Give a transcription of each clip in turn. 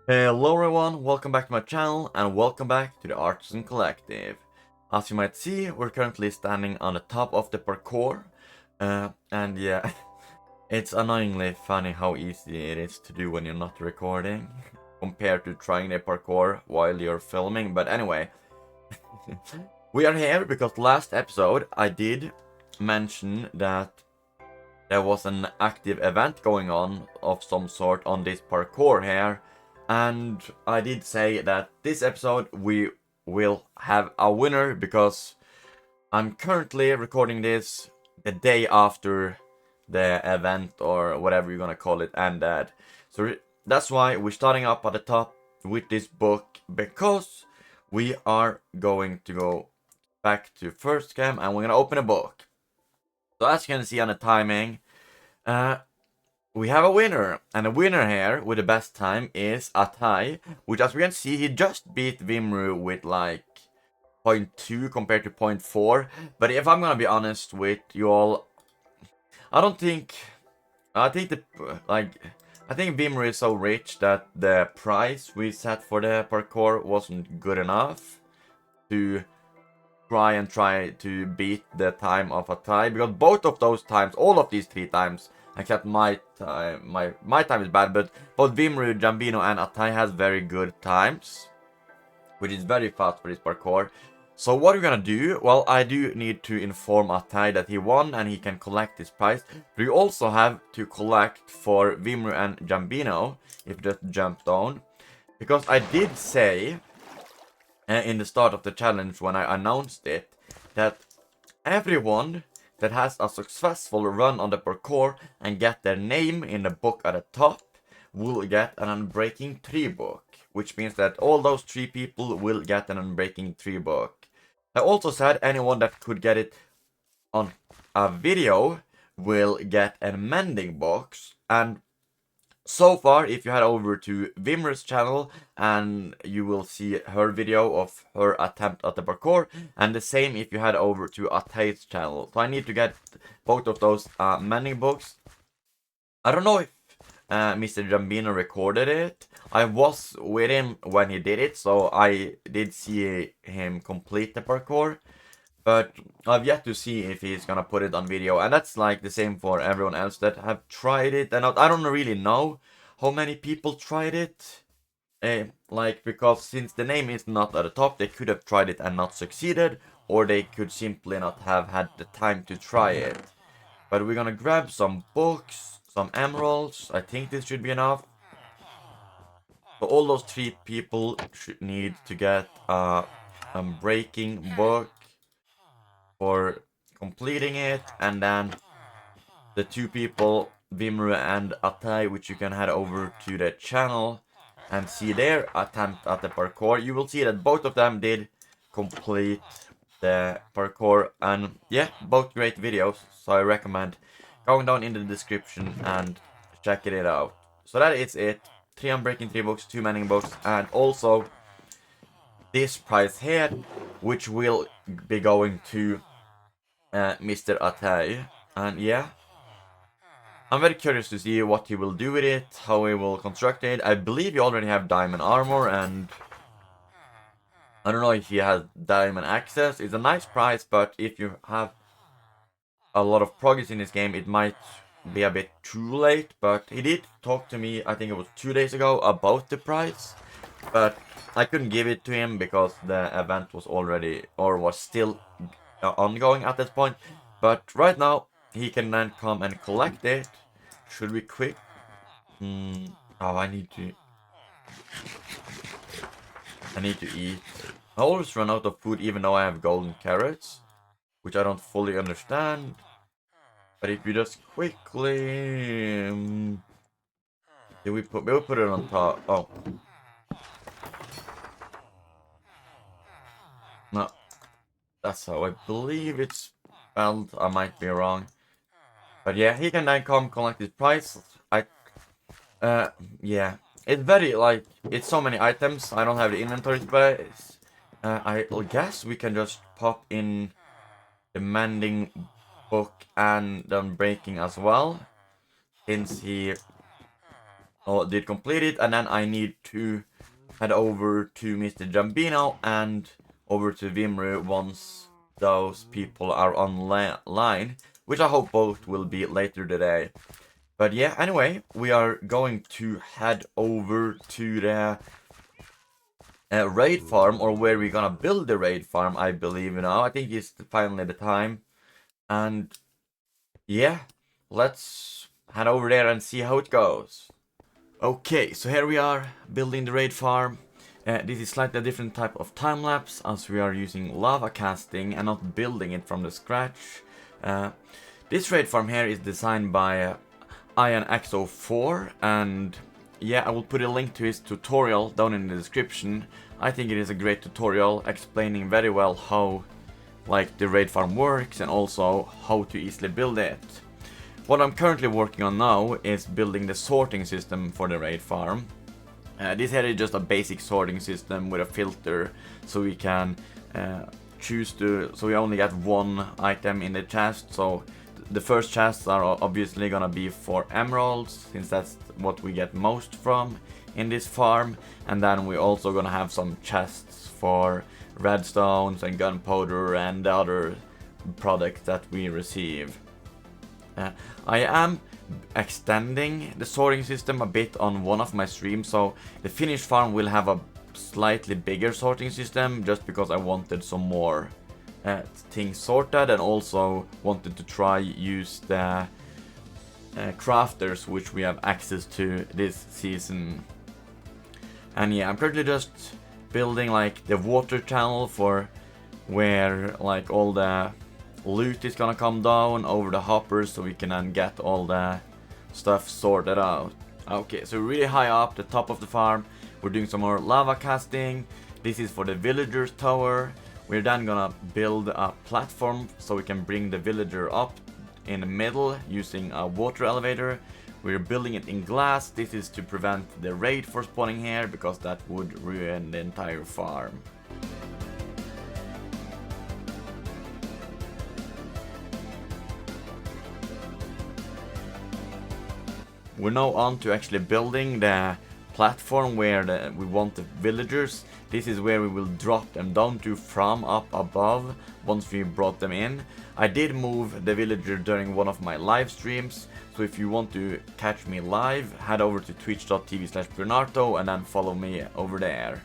Hello everyone, welcome back to my channel and welcome back to the Artisan Collective. As you might see, we're currently standing on the top of the parkour. And yeah, it's annoyingly funny how easy it is to do when you're not recording compared to trying the parkour while you're filming. But anyway, we are here because last episode I did mention that there was an active event going on of some sort on this parkour here. And I did say that this episode we will have a winner because I'm currently recording this the day after the event or whatever you're gonna call it ended. So that's why we're starting up at the top with this book because we are going to go back to first cam and we're gonna open a book. So as you can see on the timing, we have a winner, and the winner here with the best time is Atai, which as we can see, he just beat Vimru with like 0.2 compared to 0.4. But if I'm gonna be honest with you all, I don't think, I think I think Vimru is so rich that the price we set for the parkour wasn't good enough to try to beat the time of Atai, because both of those times, all of these three times, except my time, my time is bad, but both Vimru, Jambino, and Atai has very good times, which is very fast for this parkour. So what we're gonna do, well, I do need to inform Atai that he won and he can collect his prize. But we also have to collect for Vimru and Jambino, if you just jump down. Because I did say in the start of the challenge when I announced it that everyone that has a successful run on the parkour and get their name in the book at the top will get an Unbreaking 3 book, which means that all those 3 people will get an Unbreaking 3 book. I also said anyone that could get it on a video will get a mending box, and so far, if you head over to Vimmer's channel, and you will see her video of her attempt at the parkour, and the same if you head over to Atay's channel. So I need to get both of those mending books. I don't know if Mr. Jambino recorded it. I was with him when he did it, so I did see him complete the parkour. But I've yet to see if he's gonna put it on video, and that's like the same for everyone else that have tried it. And I don't really know how many people tried it. Like, because since the name is not at the top, they could have tried it and not succeeded, or they could simply not have had the time to try it. But we're gonna grab some books, some emeralds. I think this should be enough. So all those 3 people should need to get a breaking book for completing it, and then the 2 people, Vimru and Atai, which you can head over to the channel and see their attempt at the parkour. You will see that both of them did complete the parkour, and yeah, both great videos, so I recommend going down in the description and checking it out. So that is it. 3 Unbreaking 3 books, 2 mending books, and also this prize here, which will be going to Mr. Atai. And yeah, I'm very curious to see what he will do with it, how he will construct it. I believe you already have diamond armor, and I don't know if he has diamond access. It's a nice prize, but if you have a lot of progress in this game, it might be a bit too late. But he did talk to me, I think it was 2 days ago, about the prize, but I couldn't give it to him because the event was already, or was still ongoing at this point. But right now, he can then come and collect it. Should we quick? Oh, I need to eat. I always run out of food even though I have golden carrots, which I don't fully understand. But if you just quickly... we'll put it on top. Oh. No. That's how I believe it's spelled. I might be wrong. But yeah, he can then come collect his prize. Yeah. It's very, like, it's so many items. I don't have the inventory space. I guess we can just pop in the mending book and the unbreaking as well. Since he did complete it, and then I need to head over to Mr. Jambino and over to Vimru once those people are online, which I hope both will be later today. But yeah, anyway, we are going to head over to the raid farm, or where we're gonna build the raid farm, I believe now. I think it's finally the time. And yeah, let's head over there and see how it goes. Okay, so here we are building the raid farm. This is slightly a different type of time lapse, as we are using lava casting and not building it from the scratch. This raid farm here is designed by IanXO4, and yeah, I will put a link to his tutorial down in the description. I think it is a great tutorial explaining very well how like the raid farm works and also how to easily build it. What I'm currently working on now is building the sorting system for the raid farm. This here is just a basic sorting system with a filter, so we can choose to, so we only get one item in the chest. So the first chests are obviously gonna be for emeralds, since that's what we get most from in this farm. And then we're also gonna have some chests for redstones and gunpowder and the other products that we receive. I am extending the sorting system a bit on one of my streams, so the finished farm will have a slightly bigger sorting system, just because I wanted some more things sorted, and also wanted to try use the crafters which we have access to this season. And yeah, I'm currently just building like the water channel for where like all the loot is gonna come down over the hoppers, so we can then get all the stuff sorted out. Okay, so really high up the top of the farm, we're doing some more lava casting. This is for the villagers tower. We're then gonna build a platform so we can bring the villager up in the middle using a water elevator. We're building it in glass. This is to prevent the raid for spawning here, because that would ruin the entire farm. We're now on to actually building the platform where we want the villagers. This is where we will drop them down to from up above once we brought them in. I did move the villager during one of my live streams, so if you want to catch me live, head over to twitch.tv/Bjornarto and then follow me over there.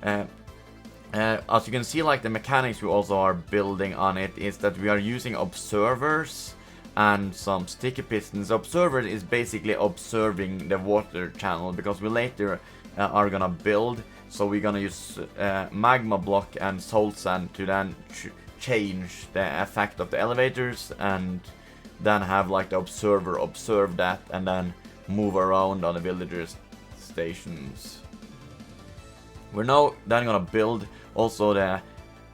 As you can see, like the mechanics we also are building on it is that we are using observers and some sticky pistons. Observer is basically observing the water channel, because we later are gonna build, so we're gonna use magma block and soul sand to then change the effect of the elevators, and then have like the observer observe that and then move around on the villagers stations. We're now then gonna build also the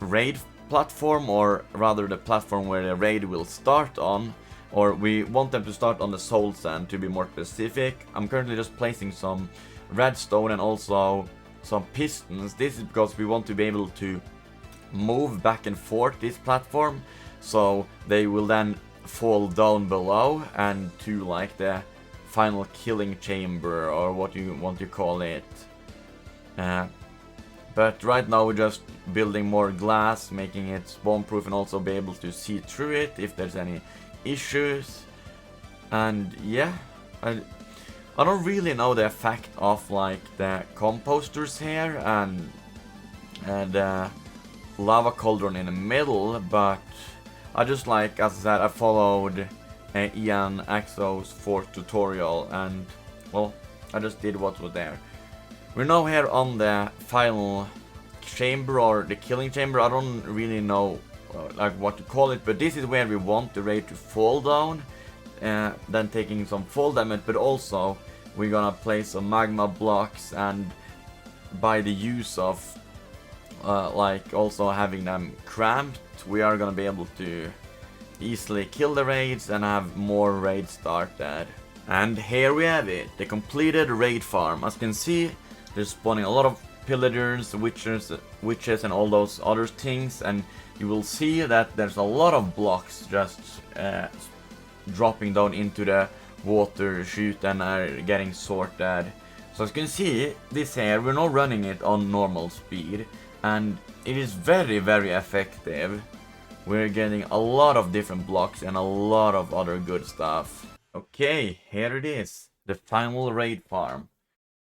raid platform, or rather the platform where the raid will start on, or we want them to start on the soul sand to be more specific. I'm currently just placing some redstone and also some pistons. This is because we want to be able to move back and forth this platform, so they will then fall down below and to like the final killing chamber, or what you want to call it. But right now we're just building more glass, making it spawn proof, and also be able to see through it if there's any issues. And yeah, I don't really know the effect of like the composters here and the lava cauldron in the middle, but I just, like as I said, I followed IanXO's 4th tutorial, and well, I just did what was there. We're now here on the final chamber, or the killing chamber. I don't really know like what to call it, but this is where we want the raid to fall down, then taking some fall damage, but also we're gonna place some magma blocks, and by the use of like also having them cramped, we are gonna be able to easily kill the raids and have more raids started. And here we have it, the completed raid farm. As you can see, there's spawning a lot of pillagers, witches and all those other things, and you will see that there's a lot of blocks just dropping down into the water shoot and are getting sorted. So as you can see, this here, we're not running it on normal speed, and it is very, very effective. We're getting a lot of different blocks and a lot of other good stuff. Okay, here it is, the final raid farm.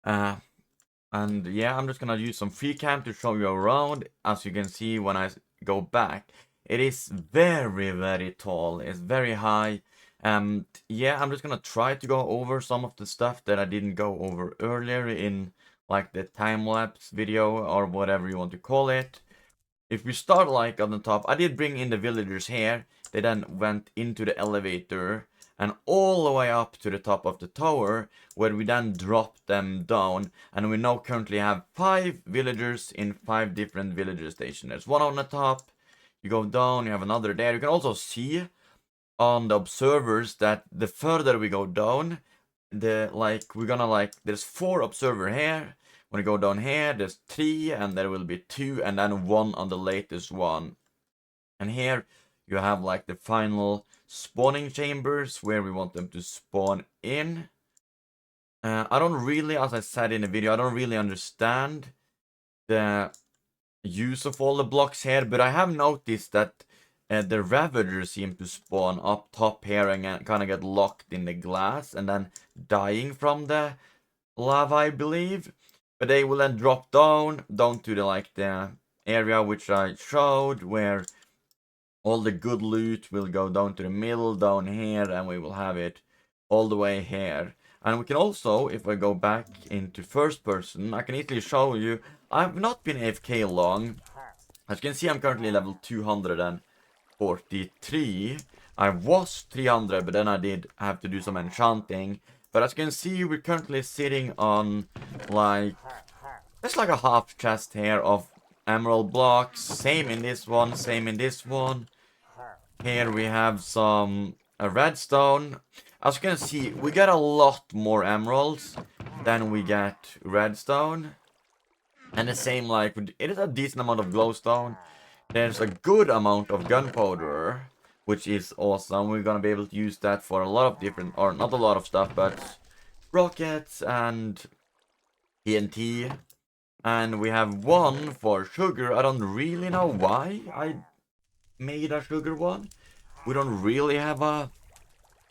And yeah, I'm just gonna use some free cam to show you around. As you can see when I go back, it is very, very tall. It's very high. Yeah, I'm just gonna try to go over some of the stuff that I didn't go over earlier in like the time-lapse video or whatever you want to call it. If we start like on the top, I did bring in the villagers here. They then went into the elevator and all the way up to the top of the tower, where we then dropped them down. And we now currently have 5 villagers in 5 different villager stations. There's one on the top. You go down, you have another there. You can also see on the observers that the further we go down, there's 4 observer here. When you go down here, there's 3, and there will be 2, and then 1 on the latest one. And here you have like the final spawning chambers where we want them to spawn in. I don't really, as I said in the video, I don't really understand the use of all the blocks here, but I have noticed that the Ravagers seem to spawn up top here and kind of get locked in the glass and then dying from the lava, I believe. But they will then drop down to the area which I showed, where all the good loot will go down to the middle down here, and we will have it all the way here. And we can also, if I go back into first person, I can easily show you, I've not been AFK long. As you can see, I'm currently level 243. I was 300, but then I did have to do some enchanting. But as you can see, we're currently sitting on like, there's like a half chest here of emerald blocks. Same in this one, same in this one. Here we have some redstone. As you can see, we get a lot more emeralds than we get redstone. And the same, like, it is a decent amount of glowstone. There's a good amount of gunpowder, which is awesome. We're gonna be able to use that for a lot of different, or not a lot of stuff, but rockets and TNT. And we have 1 for sugar. I don't really know why I made a sugar one. We don't really have a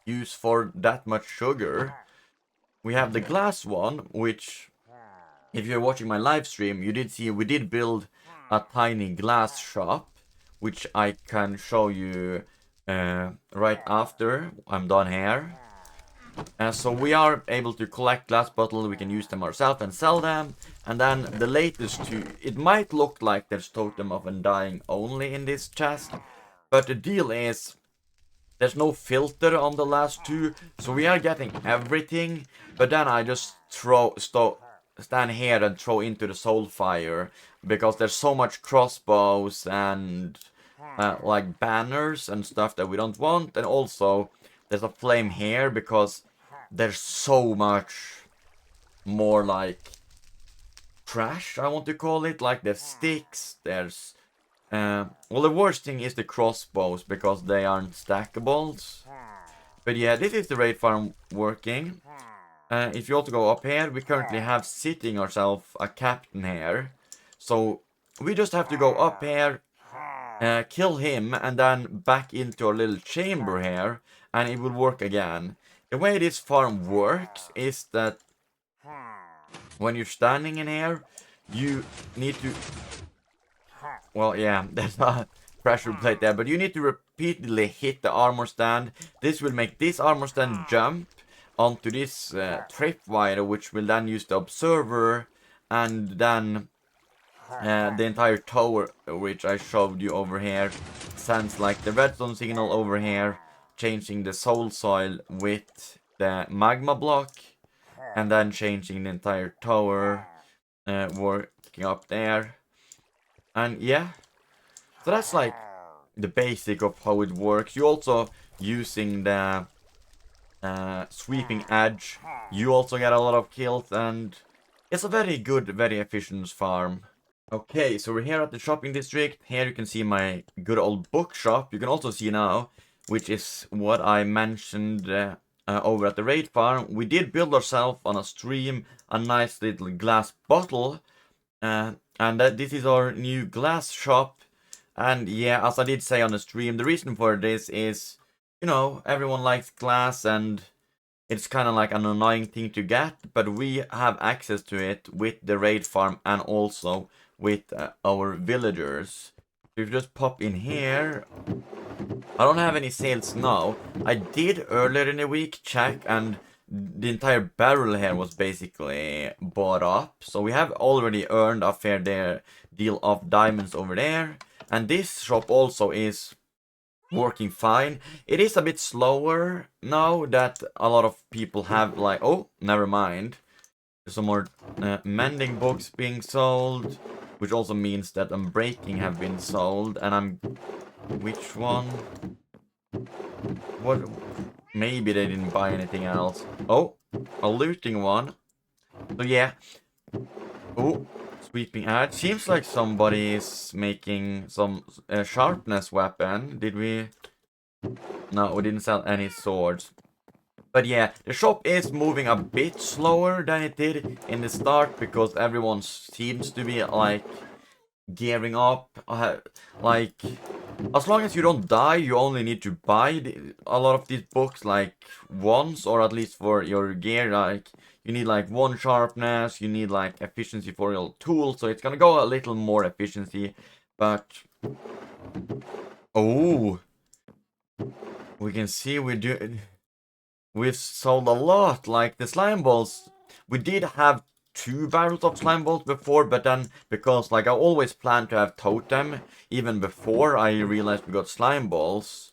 use for that much sugar. We have the glass one, which, if you're watching my live stream, you did see we did build a tiny glass shop, which I can show you right after I'm done here. So we are able to collect glass bottles, we can use them ourselves and sell them. And then the latest 2, it might look like there's Totem of Undying only in this chest, but the deal is, there's no filter on the last 2, so we are getting everything. But then I just stand here and throw into the soul fire, because there's so much crossbows and like banners and stuff that we don't want. And also there's a flame here because there's so much more like trash, I want to call it. Like there's sticks, there's well, the worst thing is the crossbows because they aren't stackables. But yeah, this is the raid farm working. If you also go up here, we currently have sitting ourselves a captain here. So we just have to go up here, kill him, and then back into our little chamber here, and it will work again. The way this farm works is that when you're standing in here, you need to... Well, yeah, there's a pressure plate there, but you need to repeatedly hit the armor stand. This will make this armor stand jump onto this tripwire, which will then use the observer, and then the entire tower, which I showed you over here, sends like the redstone signal over here, changing the soul soil with the magma block, and then changing the entire tower, working up there. And yeah, so that's like the basic of how it works. You also using the sweeping edge, you also get a lot of kills, and it's a very good, very efficient farm. Okay, so we're here at the shopping district. Here you can see my good old bookshop. You can also see now, which is what I mentioned over at the raid farm, we did build ourselves on a stream a nice little glass bottle, and this is our new glass shop. And yeah, as I did say on the stream, the reason for this is, you know, everyone likes glass and it's kind of like an annoying thing to get, but we have access to it with the raid farm and also with our villagers. So if you just pop in here, I don't have any sales now. I did earlier in the week check, and the entire barrel here was basically bought up. So we have already earned a fair deal of diamonds over there. And this shop also is working fine. It is a bit slower now that a lot of people have like, oh, never mind. There's some more mending books being sold, which also means that unbreaking have been sold. And which one? What? Maybe they didn't buy anything else. Oh, a looting one. So yeah. Oh, sweeping ad. Seems like somebody is making some sharpness weapon. Did we? No, we didn't sell any swords. But yeah, the shop is moving a bit slower than it did in the start because everyone seems to be like gearing up. Like, as long as you don't die, you only need to buy a lot of these books like once, or at least for your gear. Like, you need like 1 sharpness, you need like efficiency for your tools, so it's gonna go a little more efficiency. But oh, we can see we've sold a lot. Like the slime balls, we did have 2 barrels of slime balls before, but then because like I always planned to have totem even before I realized we got slime balls,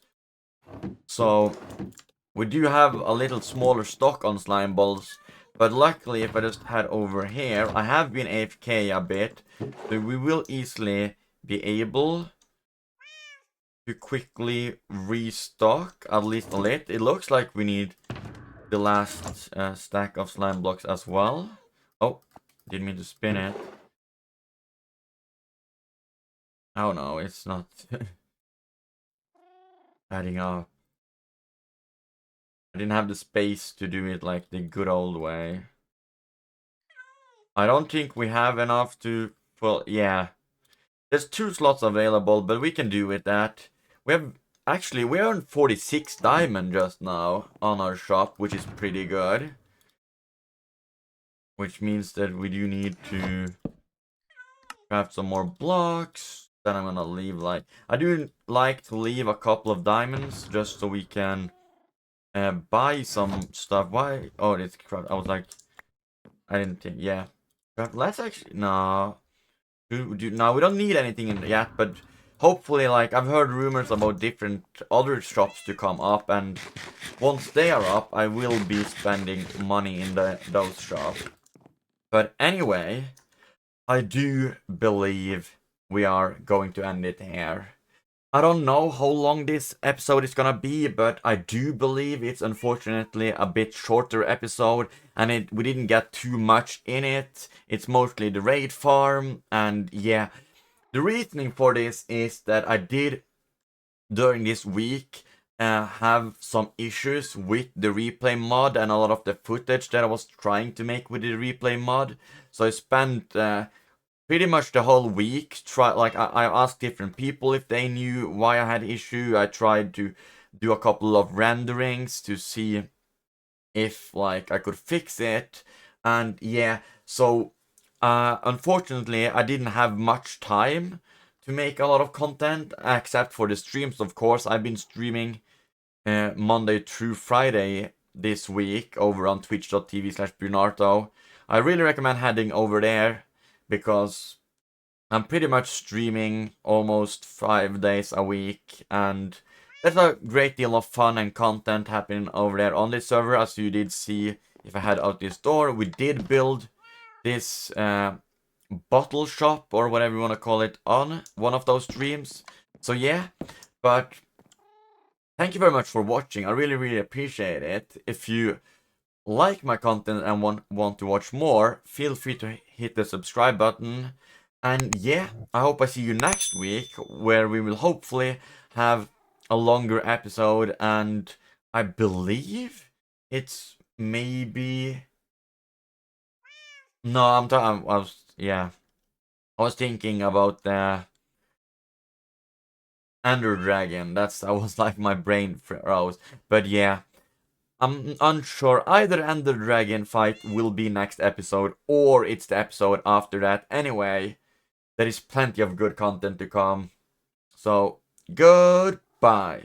so we do have a little smaller stock on slime balls. But luckily, if I just head over here, I have been AFK a bit, so we will easily be able to quickly restock at least a lit. It looks like we need the last stack of slime blocks as well. Oh, didn't mean to spin it. Oh no, it's not adding up. I didn't have the space to do it like the good old way. I don't think we have enough to... Well, yeah. There's 2 slots available, but we can do with that. We have... Actually, we earned 46 diamond just now on our shop, which is pretty good. Which means that we do need to craft some more blocks. Then I'm gonna leave like... I do like to leave a couple of diamonds just so we can buy some stuff. Why? Oh, it's craft. I was like... I didn't think... Yeah. Let's actually... No. No, we don't need anything in yet, but... Hopefully, like, I've heard rumors about different other shops to come up, and once they are up, I will be spending money in those shops. But anyway, I do believe we are going to end it here. I don't know how long this episode is gonna be, but I do believe it's unfortunately a bit shorter episode, and we didn't get too much in it. It's mostly the raid farm, and yeah. The reasoning for this is that I did, during this week, have some issues with the replay mod and a lot of the footage that I was trying to make with the replay mod. So I spent pretty much the whole week I asked different people if they knew why I had issue. I tried to do a couple of renderings to see if like I could fix it, and yeah, so unfortunately I didn't have much time to make a lot of content except for the streams. Of course, I've been streaming Monday through Friday this week over on twitch.tv/Bjornarto. I really recommend heading over there because I'm pretty much streaming almost 5 days a week, and there's a great deal of fun and content happening over there on this server. As you did see if I head out this door, we did build this bottle shop, or whatever you want to call it, on one of those streams. So yeah, but thank you very much for watching. I really appreciate it. If you like my content and want to watch more, feel free to hit the subscribe button. And yeah, I hope I see you next week, where we will hopefully have a longer episode, and I believe it's maybe no. I'm talking. I was yeah. I was thinking about the Ender Dragon. That was like my brain froze. But yeah, I'm unsure. Either Ender Dragon fight will be next episode or it's the episode after that. Anyway, there is plenty of good content to come. So goodbye.